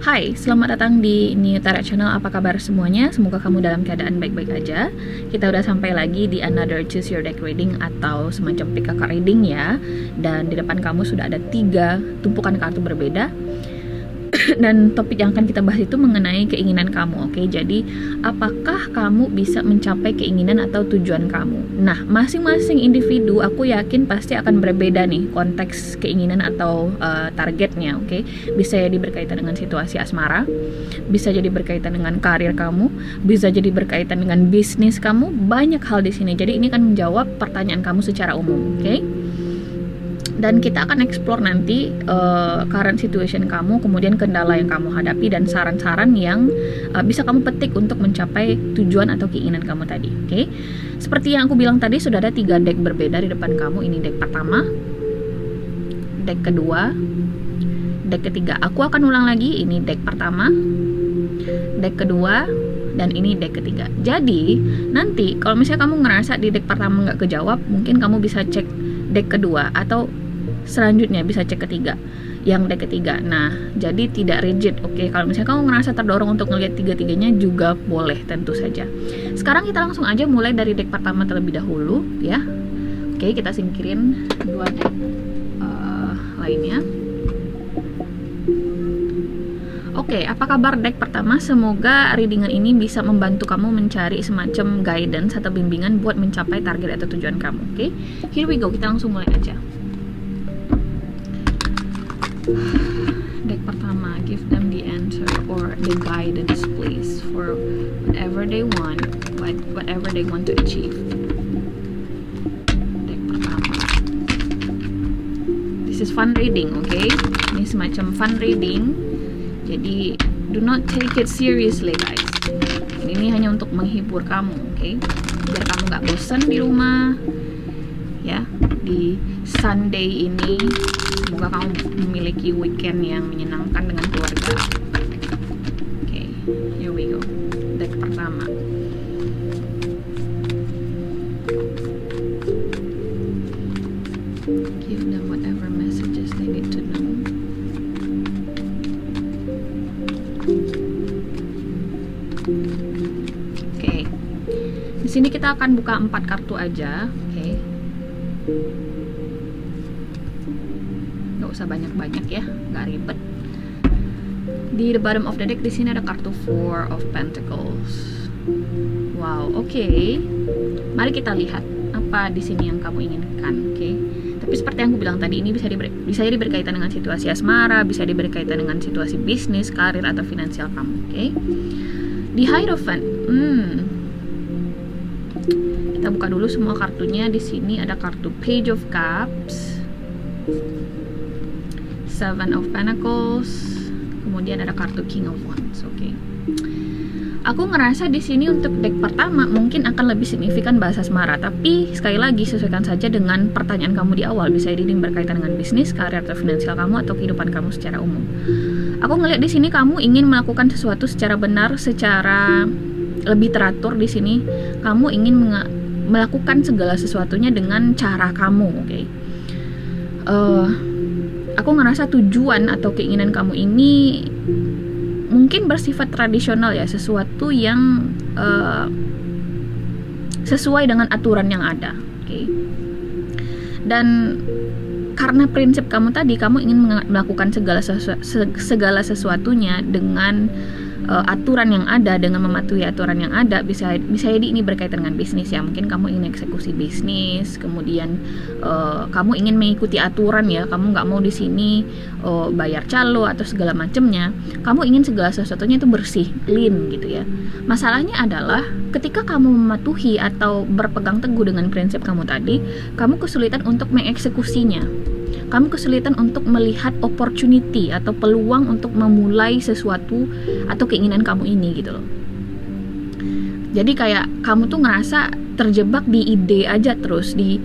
Hai, selamat datang di New Tara Channel. Apa kabar semuanya? Semoga kamu dalam keadaan baik-baik aja. Kita udah sampai lagi di another Choose Your Deck reading atau semacam pick a card reading ya. Dan di depan kamu sudah ada 3 tumpukan kartu berbeda. Dan topik yang akan kita bahas itu mengenai keinginan kamu. Oke, jadi apakah kamu bisa mencapai keinginan atau tujuan kamu? Nah, masing-masing individu aku yakin pasti akan berbeda nih konteks keinginan atau targetnya. Oke, bisa jadi berkaitan dengan situasi asmara, bisa jadi berkaitan dengan karir kamu, bisa jadi berkaitan dengan bisnis kamu. Banyak hal di sini. Jadi ini akan menjawab pertanyaan kamu secara umum. Oke. Dan kita akan explore nanti current situation kamu, kemudian kendala yang kamu hadapi, dan saran-saran yang bisa kamu petik untuk mencapai tujuan atau keinginan kamu tadi. Oke? Seperti yang aku bilang tadi, sudah ada 3 deck berbeda di depan kamu. Ini deck pertama, deck kedua, deck ketiga. Aku akan ulang lagi, ini deck pertama, deck kedua, dan ini deck ketiga. Jadi, nanti kalau misalnya kamu ngerasa di deck pertama nggak kejawab, mungkin kamu bisa cek deck kedua, atau selanjutnya bisa cek ketiga, yang deck ketiga. Nah, jadi tidak rigid. Oke, kalau misalnya kamu ngerasa terdorong untuk ngelihat tiga-tiganya juga boleh, tentu saja. Sekarang kita langsung aja mulai dari deck pertama terlebih dahulu ya. Oke, kita singkirin 2 deck lainnya. Oke, apa kabar deck pertama? Semoga readingan ini bisa membantu kamu mencari semacam guidance atau bimbingan buat mencapai target atau tujuan kamu. Oke, here we go. Kita langsung mulai aja. Deck pertama, give them the answer or the guidance please for whatever they want, whatever they want to achieve. Deck pertama. This is fun reading, okay? Ini semacam fun reading. Jadi do not take it seriously guys. Ini hanya untuk menghibur kamu, okay? Biar kamu nggak bosan di rumah, ya. Di Sunday ini, semoga kamu memiliki weekend yang menyenangkan dengan keluarga. Okay, here we go. Deck pertama. Give them whatever messages they need to know. Oke, di sini kita akan buka 4 kartu aja. Oke, nggak usah banyak-banyak ya, nggak ribet. Di the bottom of the deck di sini ada kartu 4 of Pentacles. Wow, oke. Mari kita lihat apa di sini yang kamu inginkan. Oke. Tapi seperti yang aku bilang tadi, ini bisa jadi berkaitan dengan situasi asmara, bisa berkaitan dengan situasi bisnis, karir, atau finansial kamu. Oke. Di Hierophant, kita buka dulu semua kartunya. Di sini ada kartu Page of Cups, 7 of Pentacles, kemudian ada kartu King of Wands. Oke. Aku ngerasa di sini untuk deck pertama mungkin akan lebih signifikan bahasa asmara, tapi sekali lagi sesuaikan saja dengan pertanyaan kamu di awal. Bisa jadi berkaitan dengan bisnis, karir, atau finansial kamu, atau kehidupan kamu secara umum. Aku ngelihat di sini kamu ingin melakukan sesuatu secara benar, secara lebih teratur. Di sini kamu ingin melakukan segala sesuatunya dengan cara kamu. Oke. Aku ngerasa tujuan atau keinginan kamu ini mungkin bersifat tradisional ya, sesuatu yang sesuai dengan aturan yang ada. Oke. Dan karena prinsip kamu tadi, kamu ingin melakukan segala sesuatunya dengan aturan yang ada, dengan mematuhi aturan yang ada. Bisa jadi ini berkaitan dengan bisnis ya, mungkin kamu ingin eksekusi bisnis, kemudian kamu ingin mengikuti aturan ya, kamu nggak mau di sini bayar calo atau segala macamnya. Kamu ingin segala sesuatunya itu bersih, clean gitu ya. Masalahnya adalah ketika kamu mematuhi atau berpegang teguh dengan prinsip kamu tadi, kamu kesulitan untuk mengeksekusinya. Kamu kesulitan untuk melihat opportunity atau peluang untuk memulai sesuatu atau keinginan kamu ini gitu loh. Jadi kayak kamu tuh ngerasa terjebak di ide aja terus, di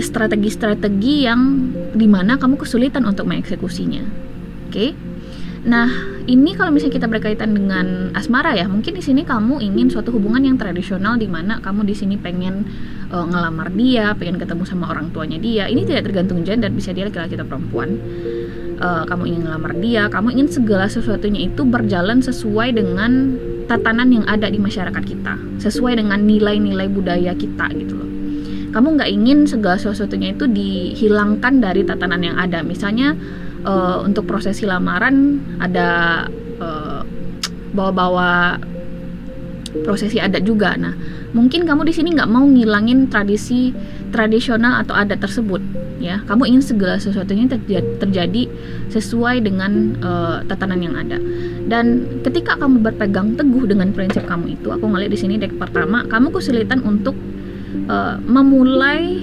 strategi-strategi yang dimana kamu kesulitan untuk mengeksekusinya. Oke? Nah, ini kalau misalnya kita berkaitan dengan asmara ya, mungkin di sini kamu ingin suatu hubungan yang tradisional di mana kamu di sini pengen ngelamar dia, pengen ketemu sama orang tuanya dia. Ini tidak tergantung gender, bisa dia laki-laki atau perempuan. kamu ingin ngelamar dia, kamu ingin segala sesuatunya itu berjalan sesuai dengan tatanan yang ada di masyarakat kita, sesuai dengan nilai-nilai budaya kita gitu loh. Kamu nggak ingin segala sesuatunya itu dihilangkan dari tatanan yang ada. Misalnya untuk prosesi lamaran ada bawa-bawa prosesi adat juga. Nah, mungkin kamu di sini nggak mau ngilangin tradisi tradisional atau adat tersebut, ya. Kamu ingin segala sesuatunya terjadi sesuai dengan tatanan yang ada. Dan ketika kamu berpegang teguh dengan prinsip kamu itu, aku ngeliat di sini deck pertama, kamu kesulitan untuk memulai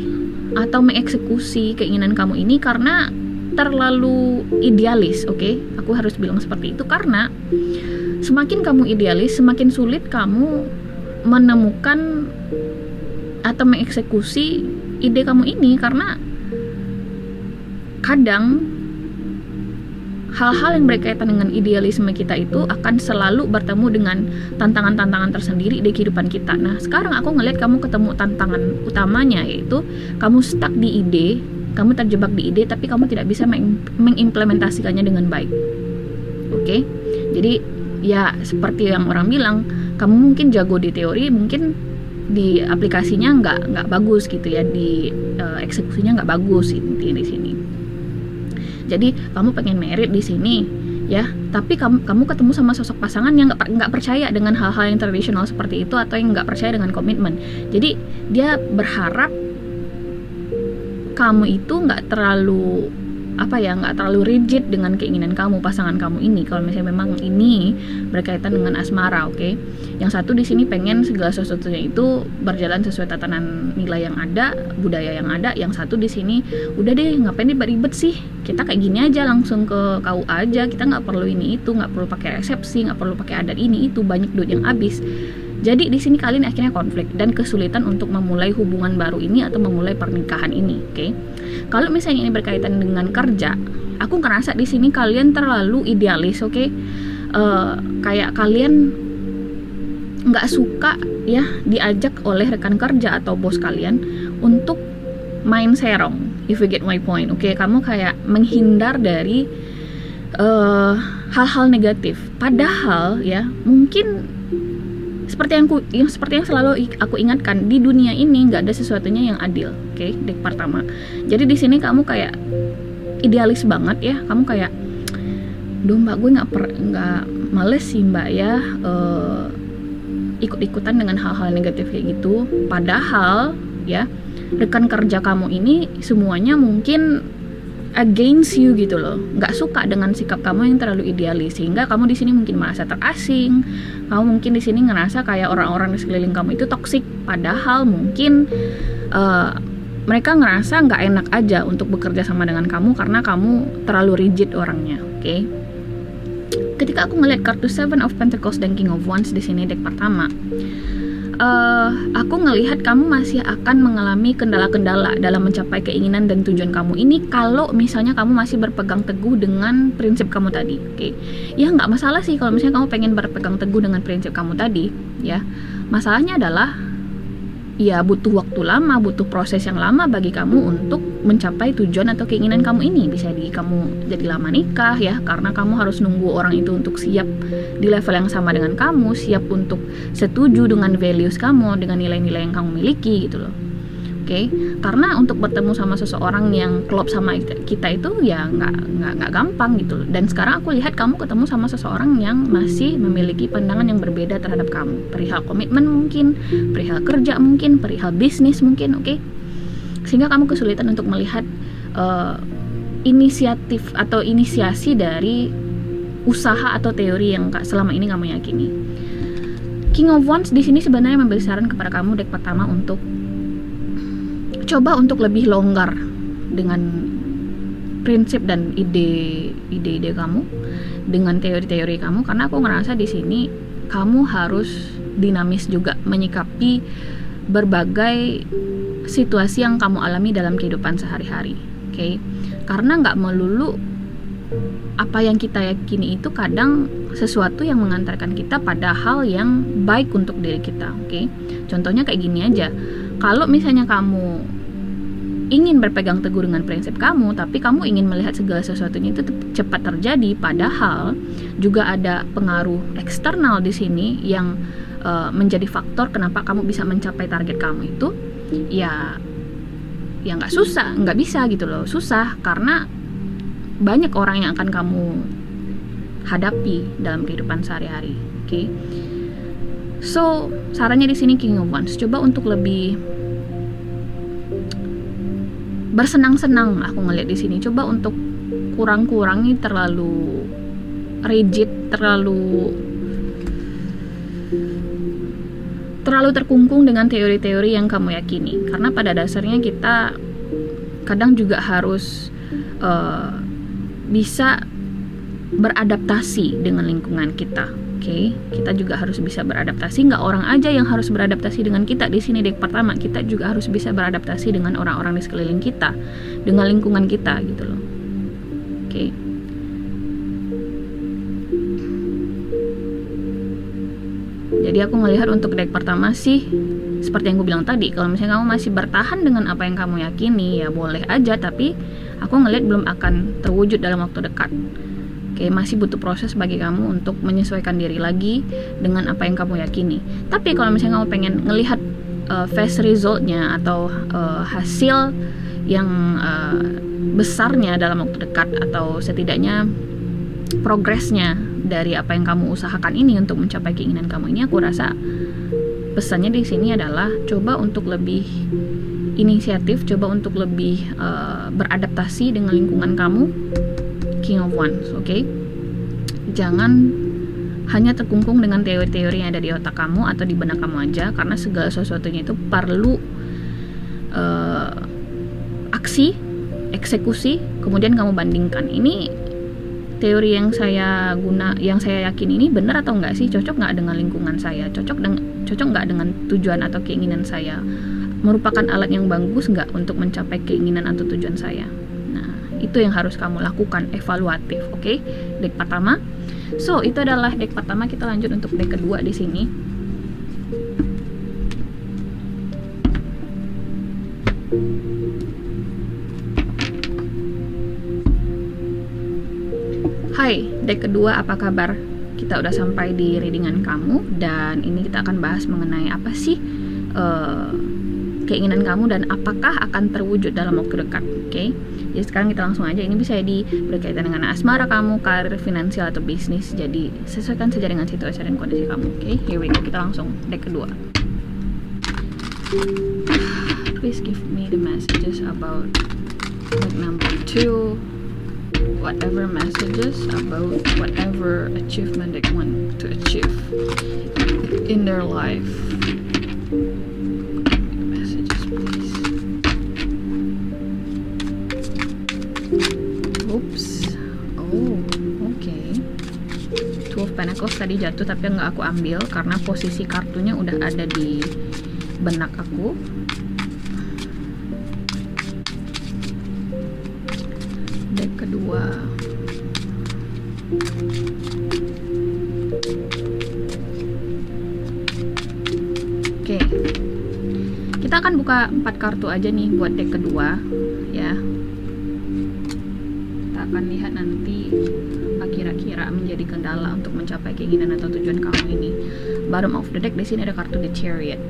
atau mengeksekusi keinginan kamu ini karena terlalu idealis, oke? Aku harus bilang seperti itu karena semakin kamu idealis, semakin sulit kamu menemukan atau mengeksekusi ide kamu ini, karena kadang hal-hal yang berkaitan dengan idealisme kita itu akan selalu bertemu dengan tantangan-tantangan tersendiri di kehidupan kita. Nah, sekarang aku ngelihat kamu ketemu tantangan utamanya, yaitu kamu stuck di ide, kamu terjebak di ide, tapi kamu tidak bisa mengimplementasikannya dengan baik. Oke? Jadi ya seperti yang orang bilang, kamu mungkin jago di teori, mungkin di aplikasinya nggak bagus gitu ya, di eksekusinya nggak bagus intinya di sini. Jadi kamu pengen merit di sini ya, tapi kamu ketemu sama sosok pasangan yang nggak percaya dengan hal-hal yang tradisional seperti itu, atau yang nggak percaya dengan komitmen. Jadi dia berharap kamu itu nggak terlalu rigid dengan keinginan kamu, pasangan kamu ini. Kalau misalnya memang ini berkaitan dengan asmara, oke? Yang satu di sini pengen segala sesuatunya itu berjalan sesuai tatanan nilai yang ada, budaya yang ada. Yang satu di sini udah deh, ngapain ribet-ribet sih? Kita kayak gini aja, langsung ke KUA aja. Kita nggak perlu ini itu, nggak perlu pakai resepsi, nggak perlu pakai adat ini itu, banyak duit yang habis. Jadi di sini kalian akhirnya konflik dan kesulitan untuk memulai hubungan baru ini atau memulai pernikahan ini, oke? Kalau misalnya ini berkaitan dengan kerja, aku ngerasa di sini kalian terlalu idealis, oke? Kayak kalian nggak suka ya diajak oleh rekan kerja atau bos kalian untuk main serong, if you get my point, oke? Kamu kayak menghindar dari hal-hal negatif. Padahal ya mungkin seperti yang selalu aku ingatkan, di dunia ini nggak ada sesuatunya yang adil, oke? Deck pertama. Jadi di sini kamu kayak idealis banget ya, kamu kayak, duh mbak, gue nggak males sih mbak ya ikut-ikutan dengan hal-hal negatif kayak gitu. Padahal ya rekan kerja kamu ini semuanya mungkin against you gitu loh, nggak suka dengan sikap kamu yang terlalu idealis, sehingga kamu di sini mungkin merasa terasing. Kamu mungkin di sini ngerasa kayak orang-orang di sekeliling kamu itu toksik, padahal mungkin mereka ngerasa nggak enak aja untuk bekerja sama dengan kamu karena kamu terlalu rigid orangnya, oke? Ketika aku ngeliat kartu Seven of Pentacles dan King of Wands di sini deck pertama, aku ngelihat kamu masih akan mengalami kendala-kendala dalam mencapai keinginan dan tujuan kamu ini kalau misalnya kamu masih berpegang teguh dengan prinsip kamu tadi, oke? Ya nggak masalah sih kalau misalnya kamu pengen berpegang teguh dengan prinsip kamu tadi, ya. Masalahnya adalah ya butuh waktu lama, butuh proses yang lama bagi kamu untuk mencapai tujuan atau keinginan kamu ini. Bisa kamu jadi lama nikah ya, karena kamu harus nunggu orang itu untuk siap di level yang sama dengan kamu, siap untuk setuju dengan values kamu, dengan nilai-nilai yang kamu miliki gitu loh. Oke? Karena untuk bertemu sama seseorang yang klop sama kita itu ya nggak gampang gitu loh. Dan sekarang aku lihat kamu ketemu sama seseorang yang masih memiliki pandangan yang berbeda terhadap kamu, perihal komitmen mungkin, perihal kerja mungkin, perihal bisnis mungkin, oke? Sehingga kamu kesulitan untuk melihat inisiatif atau inisiasi dari usaha atau teori yang selama ini kamu yakini. King of Wands di sini sebenarnya memberi saran kepada kamu deck pertama untuk coba untuk lebih longgar dengan prinsip dan ide-ide kamu, dengan teori-teori kamu, karena aku ngerasa di sini kamu harus dinamis juga menyikapi berbagai situasi yang kamu alami dalam kehidupan sehari-hari, oke? Karena nggak melulu apa yang kita yakini itu kadang sesuatu yang mengantarkan kita pada hal yang baik untuk diri kita, oke? Contohnya kayak gini aja, kalau misalnya kamu ingin berpegang teguh dengan prinsip kamu, tapi kamu ingin melihat segala sesuatunya itu cepat terjadi, padahal juga ada pengaruh eksternal di sini yang menjadi faktor kenapa kamu bisa mencapai target kamu itu. Ya nggak bisa gitu loh, susah karena banyak orang yang akan kamu hadapi dalam kehidupan sehari-hari. Oke. So, sarannya di sini King of Wands, coba untuk lebih bersenang-senang. Aku ngeliat di sini, coba untuk kurangi terlalu rigid, terlalu terkungkung dengan teori-teori yang kamu yakini. Karena pada dasarnya kita kadang juga harus bisa beradaptasi dengan lingkungan kita. Oke, kita juga harus bisa beradaptasi. Nggak orang aja yang harus beradaptasi dengan kita. Di sini deck pertama, kita juga harus bisa beradaptasi dengan orang-orang di sekeliling kita, dengan lingkungan kita gitu loh. Oke. Jadi aku melihat untuk deck pertama sih seperti yang gue bilang tadi, kalau misalnya kamu masih bertahan dengan apa yang kamu yakini, ya boleh aja, tapi aku ngelihat belum akan terwujud dalam waktu dekat. Oke, masih butuh proses bagi kamu untuk menyesuaikan diri lagi dengan apa yang kamu yakini. Tapi kalau misalnya kamu pengen ngelihat fast resultnya atau hasil yang besarnya dalam waktu dekat, atau setidaknya progresnya dari apa yang kamu usahakan ini untuk mencapai keinginan kamu ini, aku rasa pesannya di sini adalah coba untuk lebih inisiatif, coba untuk lebih beradaptasi dengan lingkungan kamu. King of Wands, oke? Jangan hanya terkungkung dengan teori-teori yang ada di otak kamu atau di benak kamu aja, karena segala sesuatunya itu perlu aksi, eksekusi, kemudian kamu bandingkan. Ini teori yang saya yakin ini benar atau enggak sih? Cocok nggak dengan lingkungan saya? Cocok nggak dengan tujuan atau keinginan saya? Merupakan alat yang bagus nggak untuk mencapai keinginan atau tujuan saya? Itu yang harus kamu lakukan, evaluatif. Oke? Deck pertama. So, itu adalah deck pertama. Kita lanjut untuk deck kedua di sini. Hai, deck kedua, apa kabar? Kita udah sampai di readingan kamu, dan ini kita akan bahas mengenai apa sih keinginan kamu dan apakah akan terwujud dalam waktu dekat. Oke? Jadi sekarang kita langsung aja. Ini bisa jadi berkaitan dengan asmara kamu, karir, finansial, atau bisnis. Jadi sesuaikan saja dengan situasi dan kondisi kamu. Oke, here we go. Kita langsung deck kedua. Please give me the messages about deck number 2. Whatever messages about whatever achievement they want to achieve in their life. Pentacles tadi jatuh tapi nggak aku ambil karena posisi kartunya udah ada di benak aku. Deck kedua. Oke. Kita akan buka 4 kartu aja nih buat deck kedua ya. Kita akan lihat nanti kira-kira menjadi kendala untuk mencapai keinginan atau tujuan kamu ini. Bottom of the deck di sini ada kartu The Chariot.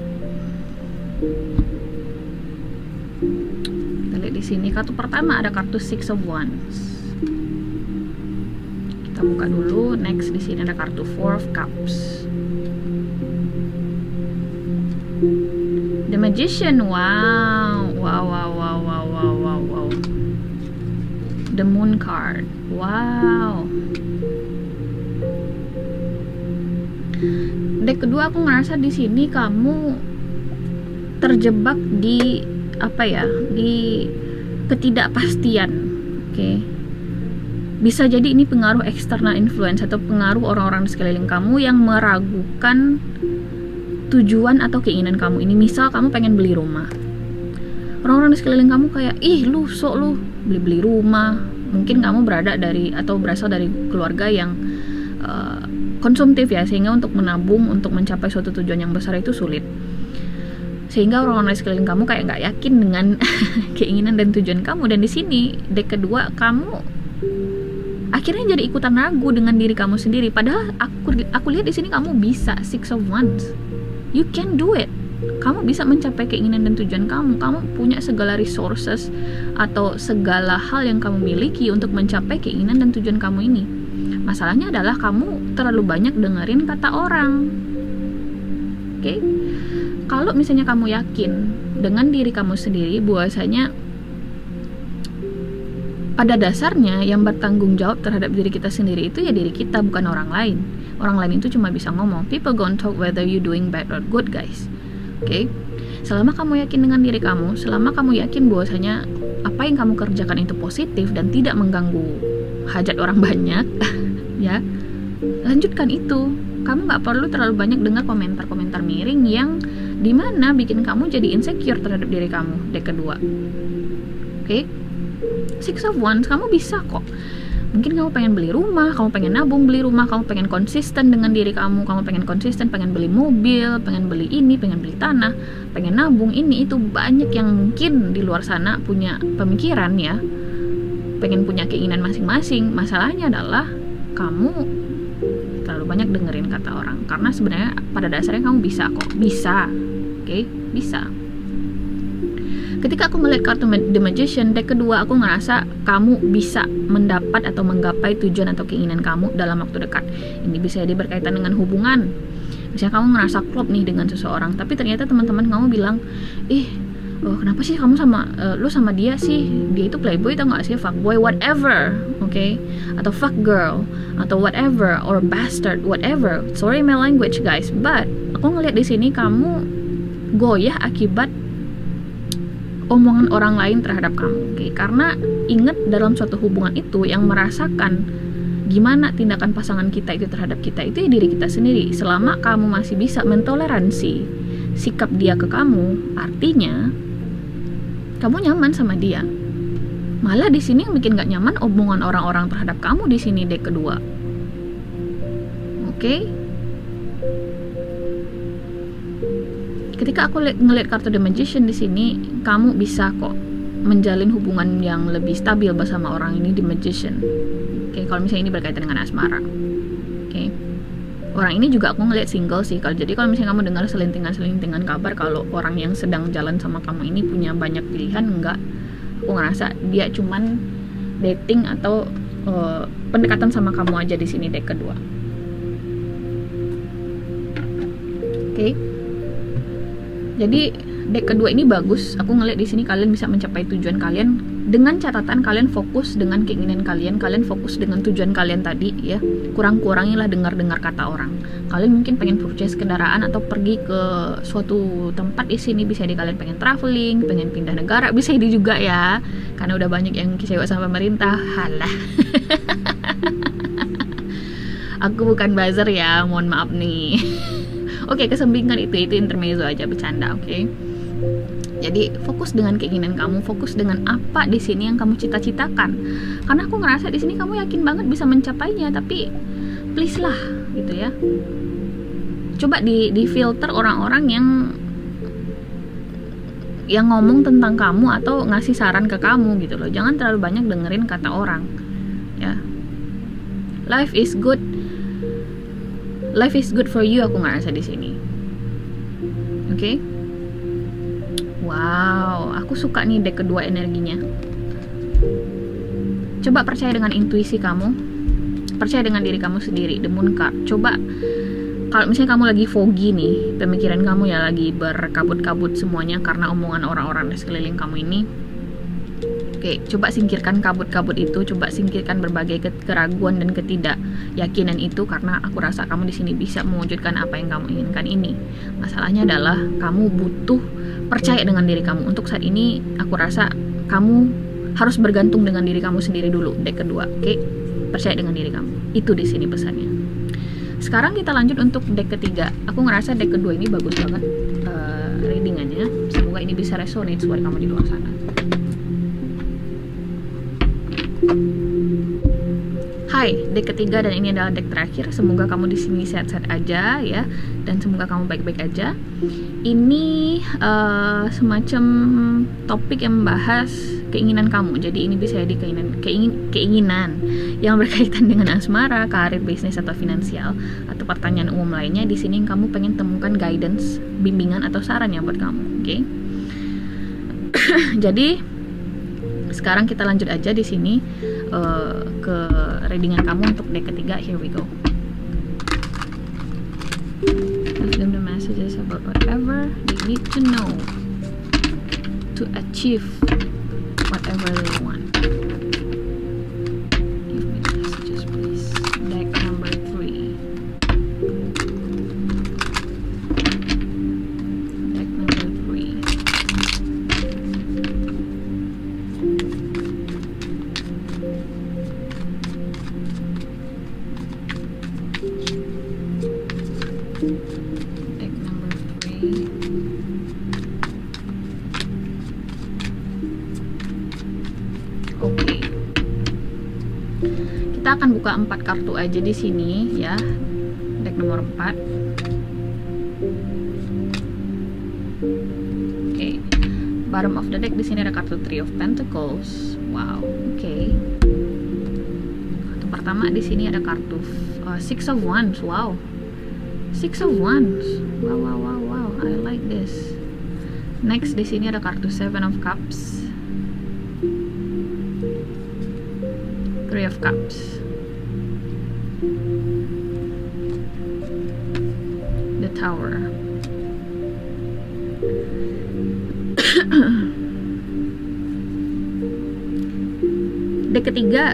Kita lihat di sini kartu pertama ada kartu Six of Wands. Kita buka dulu. Next di sini ada kartu Four of Cups. The Magician. Wow. The Moon card. Wow. Deck kedua aku ngerasa di sini kamu terjebak di apa ya? Di ketidakpastian. Oke. Bisa jadi ini pengaruh external influence atau pengaruh orang-orang di sekeliling kamu yang meragukan tujuan atau keinginan kamu ini. Misal kamu pengen beli rumah. Orang-orang di sekeliling kamu kayak, ih lu sok lu beli rumah. Mungkin kamu berasal dari keluarga yang konsumtif ya, sehingga untuk menabung untuk mencapai suatu tujuan yang besar itu sulit. sehingga orang-orang di sekeliling kamu kayak nggak yakin dengan keinginan dan tujuan kamu. Dan di sini deck kedua, kamu akhirnya jadi ikutan ragu dengan diri kamu sendiri. Padahal aku lihat di sini kamu bisa. Six of Wands, you can do it. Kamu bisa mencapai keinginan dan tujuan kamu. Kamu punya segala resources atau segala hal yang kamu miliki untuk mencapai keinginan dan tujuan kamu ini. Masalahnya adalah kamu terlalu banyak dengerin kata orang. Oke? Kalau misalnya kamu yakin dengan diri kamu sendiri, bahwasanya pada dasarnya yang bertanggung jawab terhadap diri kita sendiri itu ya diri kita, bukan orang lain. Orang lain itu cuma bisa ngomong. People gonna talk whether you doing bad or good, guys. Oke? Selama kamu yakin dengan diri kamu, selama kamu yakin bahwasanya apa yang kamu kerjakan itu positif dan tidak mengganggu hajat orang banyak, ya, lanjutkan itu. Kamu nggak perlu terlalu banyak dengar komentar-komentar miring yang dimana bikin kamu jadi insecure terhadap diri kamu. Deck kedua, oke? Six of Wands, kamu bisa kok. Mungkin kamu pengen beli rumah, kamu pengen nabung beli rumah, kamu pengen konsisten dengan diri kamu pengen konsisten, pengen beli mobil, pengen beli ini, pengen beli tanah, pengen nabung ini itu. Banyak yang mungkin di luar sana punya pemikiran ya, pengen punya keinginan masing-masing. Masalahnya adalah kamu terlalu banyak dengerin kata orang, karena sebenarnya pada dasarnya kamu bisa kok, bisa. Oke, bisa. Ketika aku melihat kartu The Magician, deck kedua, aku ngerasa kamu bisa mendapat atau menggapai tujuan atau keinginan kamu dalam waktu dekat. Ini bisa jadi berkaitan dengan hubungan. Misalnya kamu ngerasa klop nih dengan seseorang, tapi ternyata teman-teman kamu bilang, kenapa sih kamu lu sama dia sih? Dia itu playboy atau nggak sih, fuckboy, whatever, oke? Atau fuck girl, atau whatever, or bastard, whatever. Sorry my language guys, but aku ngeliat di sini kamu goyah akibat omongan orang lain terhadap kamu, oke? Karena ingat, dalam suatu hubungan itu yang merasakan gimana tindakan pasangan kita itu terhadap kita itu ya diri kita sendiri. Selama kamu masih bisa mentoleransi sikap dia ke kamu, artinya kamu nyaman sama dia. Malah di sini yang bikin gak nyaman omongan orang-orang terhadap kamu di sini, deck kedua. Oke? Ketika aku ngeliat kartu The Magician di sini, kamu bisa kok menjalin hubungan yang lebih stabil bersama orang ini, The Magician. Oke, kalau misalnya ini berkaitan dengan asmara. Oke. Orang ini juga aku ngeliat single sih. Jadi kalau misalnya kamu dengar selintingan kabar kalau orang yang sedang jalan sama kamu ini punya banyak pilihan, enggak. Aku ngerasa dia cuman dating atau pendekatan sama kamu aja di sini, deck kedua. Oke. Jadi deck kedua ini bagus. Aku ngeliat di sini kalian bisa mencapai tujuan kalian dengan catatan kalian fokus dengan keinginan kalian fokus dengan tujuan kalian tadi ya. Kurang-kurangilah dengar-dengar kata orang. Kalian mungkin pengen purchase kendaraan atau pergi ke suatu tempat di sini, bisa di kalian pengen traveling, pengen pindah negara, bisa ini juga ya. Karena udah banyak yang kecewa sama pemerintah. Halah. Aku bukan buzzer ya, mohon maaf nih. Oke, kesampingkan itu intermezzo aja, bercanda, oke? Jadi fokus dengan keinginan kamu, fokus dengan apa di sini yang kamu cita-citakan. Karena aku ngerasa di sini kamu yakin banget bisa mencapainya, tapi please lah, gitu ya. Coba di filter orang-orang yang ngomong tentang kamu atau ngasih saran ke kamu gitu loh. Jangan terlalu banyak dengerin kata orang, ya. Life is good for you, aku ngerasa di sini. Oke? Wow, aku suka nih deck kedua energinya. Coba percaya dengan intuisi kamu, percaya dengan diri kamu sendiri, the moon card. Coba kalau misalnya kamu lagi foggy nih, pemikiran kamu ya lagi berkabut-kabut semuanya karena omongan orang-orang di sekeliling kamu ini. Oke, coba singkirkan kabut-kabut itu, coba singkirkan berbagai keraguan dan ketidakyakinan itu, karena aku rasa kamu di sini bisa mewujudkan apa yang kamu inginkan ini. Masalahnya adalah kamu butuh percaya dengan diri kamu. Untuk saat ini, aku rasa kamu harus bergantung dengan diri kamu sendiri dulu, deck kedua. Oke, percaya dengan diri kamu. Itu di sini pesannya. Sekarang kita lanjut untuk deck ketiga. Aku ngerasa deck kedua ini bagus banget readingannya. Semoga ini bisa resonate buat kamu di luar sana. Hai, deck ketiga dan ini adalah deck terakhir. Semoga kamu di sini sehat-sehat aja ya, dan semoga kamu baik-baik aja. Ini semacam topik yang membahas keinginan kamu. Jadi ini bisa jadi keinginan yang berkaitan dengan asmara, karir, bisnis atau finansial, atau pertanyaan umum lainnya. Di sini kamu pengen temukan guidance, bimbingan atau saran ya buat kamu. Oke. Jadi sekarang kita lanjut aja di sini ke readingan kamu untuk deck ketiga. Here we go. Give them the messages about whatever they need to know to achieve whatever they want. Give me the messages, please. Deck number 3. Deck number 3. Deck number 3. Oke. Kita akan buka 4 kartu aja di sini ya. Deck nomor 4. Oke. Bottom of the deck di sini ada kartu Three of Pentacles. Wow, oke. Kartu pertama di sini ada kartu Six of Wands. Wow. Six of Wands. Wow, wow, wow, wow. I like this. Next di sini ada kartu Seven of Cups. Three of Cups. The Tower. Deck ketiga,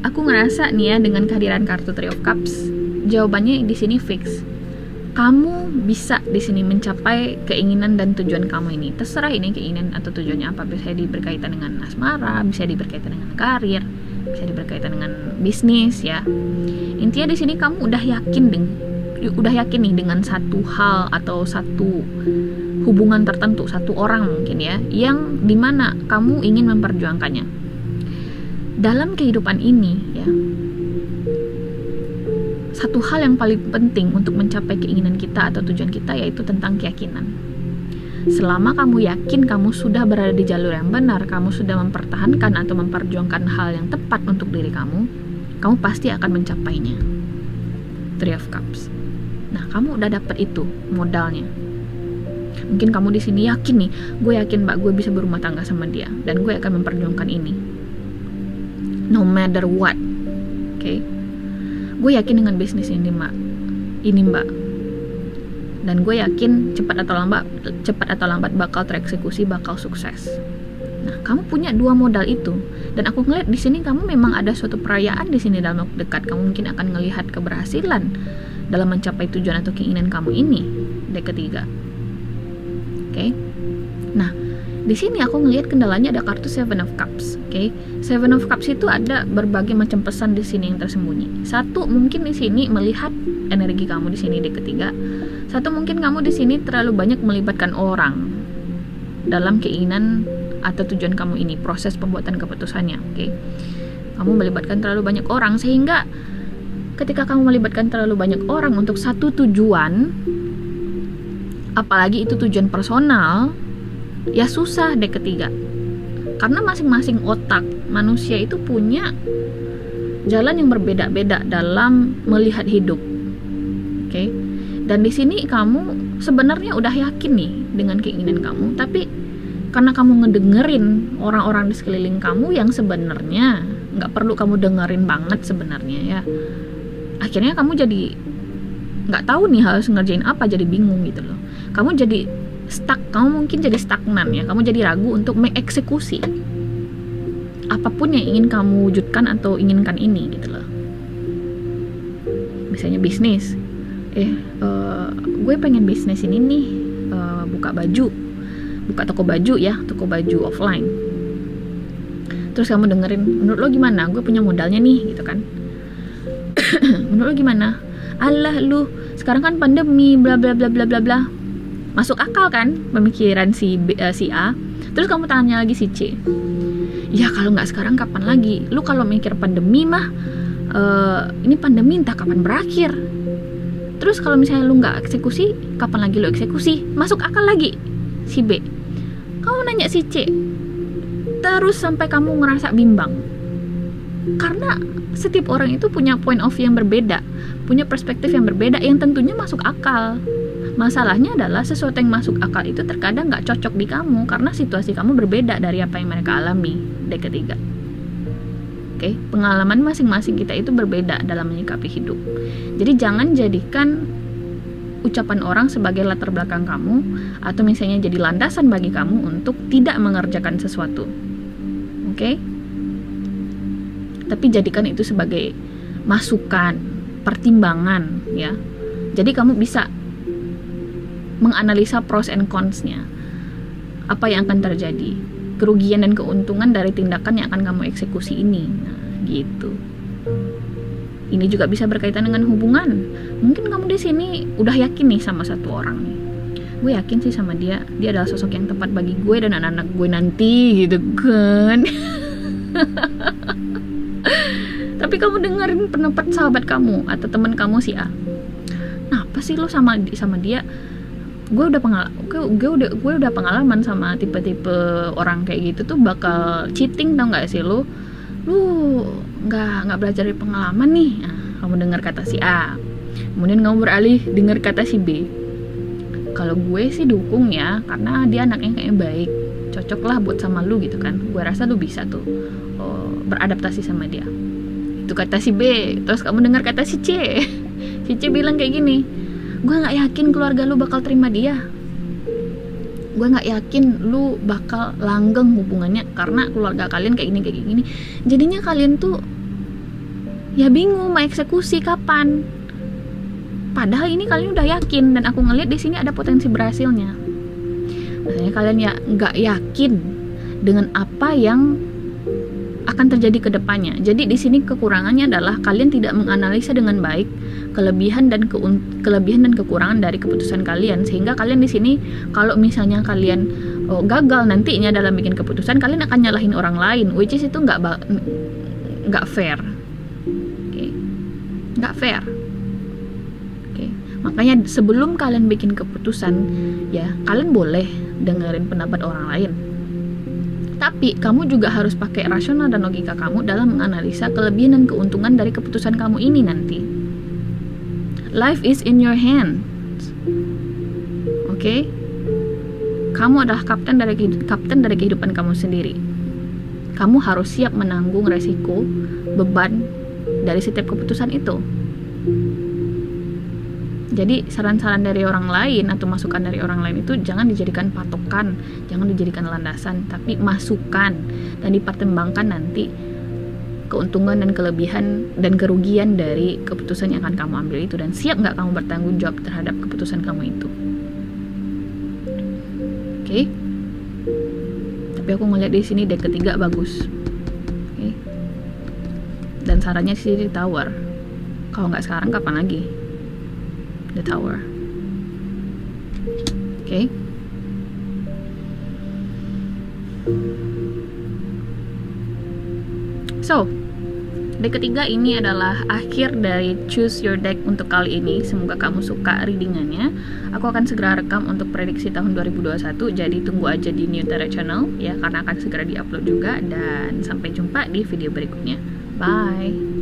aku ngerasa nih ya dengan kehadiran kartu Three of Cups, jawabannya di sini fix. Kamu bisa di sini mencapai keinginan dan tujuan kamu ini. Terserah ini keinginan atau tujuannya apa. Bisa berkaitan dengan asmara, bisa berkaitan dengan karir, bisa berkaitan dengan bisnis ya. Intinya di sini kamu udah yakin nih dengan satu hal atau satu hubungan tertentu, satu orang mungkin ya, yang dimana kamu ingin memperjuangkannya. Dalam kehidupan ini ya, satu hal yang paling penting untuk mencapai keinginan kita atau tujuan kita yaitu tentang keyakinan. Selama kamu yakin kamu sudah berada di jalur yang benar, kamu sudah mempertahankan atau memperjuangkan hal yang tepat untuk diri kamu pasti akan mencapainya. Three of Cups. Nah, kamu udah dapat itu modalnya. Mungkin kamu di sini yakin nih, gue yakin mbak, gue bisa berumah tangga sama dia dan gue akan memperjuangkan ini. No matter what. Oke. Gue yakin dengan bisnis ini mbak, dan gue yakin cepat atau lambat bakal tereksekusi, bakal sukses. Nah, kamu punya dua modal itu, dan aku ngeliat di sini kamu memang ada suatu perayaan di sini dalam waktu dekat. Kamu mungkin akan ngelihat keberhasilan dalam mencapai tujuan atau keinginan kamu ini. Deck ketiga. Oke. Nah, di sini aku ngelihat kendalanya ada kartu Seven of Cups. Oke. Seven of Cups itu ada berbagai macam pesan di sini yang tersembunyi. Satu, mungkin di sini melihat energi kamu di sini deck ketiga. Satu, mungkin kamu di sini terlalu banyak melibatkan orang dalam keinginan atau tujuan kamu ini, proses pembuatan keputusannya. Oke. Kamu melibatkan terlalu banyak orang sehingga ketika kamu melibatkan terlalu banyak orang untuk satu tujuan, apalagi itu tujuan personal, ya susah deck ketiga. Karena masing-masing otak manusia itu punya jalan yang berbeda-beda dalam melihat hidup. Oke. Dan di sini kamu sebenarnya udah yakin nih dengan keinginan kamu, tapi karena kamu ngedengerin orang-orang di sekeliling kamu yang sebenarnya nggak perlu kamu dengerin banget sebenarnya ya, akhirnya kamu jadi nggak tahu nih harus ngerjain apa, jadi bingung gitu loh. Kamu jadi stuck, kamu mungkin jadi stagnan ya, kamu jadi ragu untuk mengeksekusi apapun yang ingin kamu wujudkan atau inginkan ini gitu loh. Misalnya bisnis, gue pengen bisnis ini nih, buka toko baju ya, toko baju offline. Terus kamu dengerin, menurut lo gimana? Gue punya modalnya nih gitu kan. Menurut lo gimana? Alah lu, sekarang kan pandemi, bla bla bla bla bla bla. Masuk akal kan pemikiran si A. Terus kamu tanya lagi si C, Ya kalau nggak sekarang kapan lagi? Lu kalau mikir pandemi mah, ini pandemi entah kapan berakhir. Terus kalau misalnya lu nggak eksekusi, kapan lagi lu eksekusi? Masuk akal lagi si B. Kamu nanya si C, terus sampai kamu ngerasa bimbang. Karena setiap orang itu punya point of view yang berbeda, punya perspektif yang berbeda, yang tentunya masuk akal. Masalahnya adalah sesuatu yang masuk akal itu terkadang nggak cocok di kamu karena situasi kamu berbeda dari apa yang mereka alami. Dek ketiga. Oke, pengalaman masing-masing kita itu berbeda dalam menyikapi hidup. Jadi jangan jadikan ucapan orang sebagai latar belakang kamu atau misalnya jadi landasan bagi kamu untuk tidak mengerjakan sesuatu. Oke? Tapi jadikan itu sebagai masukan, pertimbangan ya. Jadi kamu bisa menganalisa pros and cons-nya. Apa yang akan terjadi? Kerugian dan keuntungan dari tindakan yang akan kamu eksekusi ini. Nah, gitu. Ini juga bisa berkaitan dengan hubungan. Mungkin kamu di sini udah yakin nih sama satu orang nih. Gue yakin sih sama dia adalah sosok yang tepat bagi gue dan anak-anak gue nanti, gitu kan. Tapi kamu dengerin pendapat sahabat kamu atau teman kamu si A. Nah, apa sih lo sama dia? Gue udah pengalaman sama tipe-tipe orang kayak gitu tuh bakal cheating, tau nggak sih lu nggak belajar dari pengalaman nih. Nah, kamu dengar kata si A, kemudian kamu beralih dengar kata si B. Kalau gue sih dukung ya, karena dia anaknya kayaknya baik, cocok lah buat sama lu gitu kan. Gue rasa lu bisa tuh beradaptasi sama dia. Itu kata si B. Terus kamu dengar kata si C. Si C bilang kayak gini, gue gak yakin keluarga lu bakal terima dia. Gue gak yakin lu bakal langgeng hubungannya karena keluarga kalian kayak gini. Jadinya kalian tuh ya bingung mau eksekusi kapan. Padahal ini kalian udah yakin dan aku ngeliat di sini ada potensi berhasilnya. Maksudnya kalian ya gak yakin dengan apa yang akan terjadi ke depannya. Jadi di sini kekurangannya adalah kalian tidak menganalisa dengan baik kelebihan dan kekurangan dari keputusan kalian, sehingga kalian di sini kalau misalnya kalian gagal nantinya dalam bikin keputusan, kalian akan nyalahin orang lain, which is itu nggak fair. Nggak fair. Makanya sebelum kalian bikin keputusan ya, kalian boleh dengerin pendapat orang lain. Tapi kamu juga harus pakai rasional dan logika kamu dalam menganalisa kelebihan dan keuntungan dari keputusan kamu ini nanti. Life is in your hands. Oke? Kamu adalah kapten dari kehidupan kamu sendiri. Kamu harus siap menanggung resiko, beban dari setiap keputusan itu. Jadi saran-saran dari orang lain atau masukan dari orang lain itu jangan dijadikan patokan, jangan dijadikan landasan, tapi masukan dan dipertimbangkan nanti keuntungan dan kelebihan dan kerugian dari keputusan yang akan kamu ambil itu, dan siap nggak kamu bertanggung jawab terhadap keputusan kamu itu. Oke? Tapi aku melihat di sini deck ketiga bagus. Oke? Dan sarannya sih di Tower. Kalau nggak sekarang kapan lagi? The Tower. Oke? So, deck ketiga ini adalah akhir dari Choose Your Deck untuk kali ini. Semoga kamu suka readingannya. Aku akan segera rekam untuk prediksi tahun 2021. Jadi tunggu aja di New Tarot Channel ya, karena akan segera diupload juga. Dan sampai jumpa di video berikutnya. Bye.